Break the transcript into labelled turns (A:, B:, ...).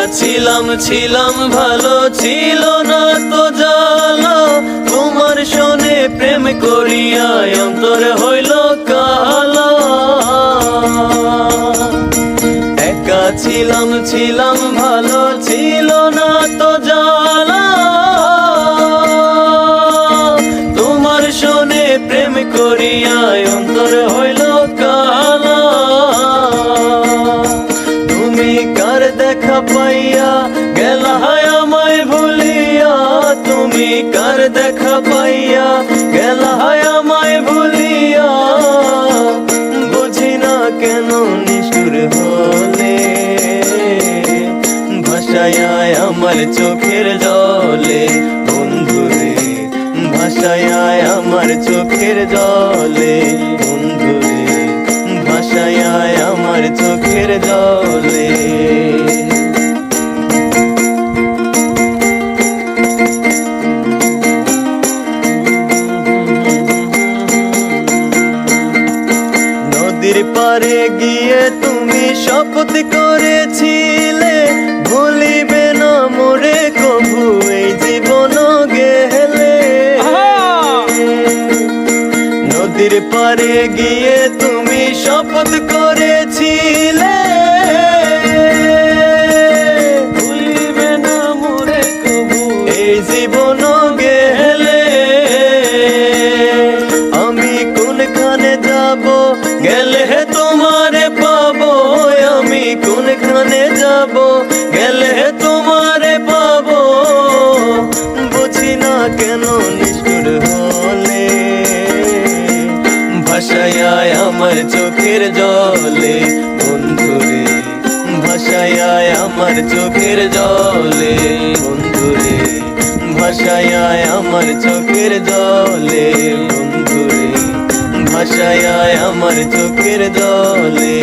A: ছিলাম ভালো, ছিল না তো জ্বালা। তোমার শোনে প্রেম করিয়া অন্তর হইল কালা। একা ছিলাম ভালো, ছিল না তো জ্বালা। তোমার শোনে প্রেম করিয়া অন্তর হইল কালা। তুমি কার দেখা পাইয়া গেলা আমায় ভুলিয়া। তুমি কার দেখা পাইয়া গেলা আমায় ভুলিয়া। বুঝি না কেন নিষ্ঠুর হলে ভাষায় আমার চোখের জলে। বন্ধুরে ভাষায় আমার চোখের জলে। বন্ধুরে ভাষায় আমার চোখের জলে। নদীর পারে গিয়ে তুমি শপথ করেছিলে, ভুলিবে না মোরে কভু এই জীবন গেলে। নদীর পারে গিয়ে তুমি শপথ করেছিলে, ভুলিবে না মোরে কভু এই জীবন গেলে। আমি কোনখানে যাব গেলে তোমারে পাবো। আমি কোনখানে যাব গেলে তোমারে পাবো। বুঝি না কেন নিষ্ঠুর হলে ভাষায় আমার চোখের জলে। বন্ধুরে ভাষায় আমার চোখের জলে। বন্ধুরে ভাষায় আমার চোখের জলে। বন্ধুরে ভাষায় আমার চোখের জলে।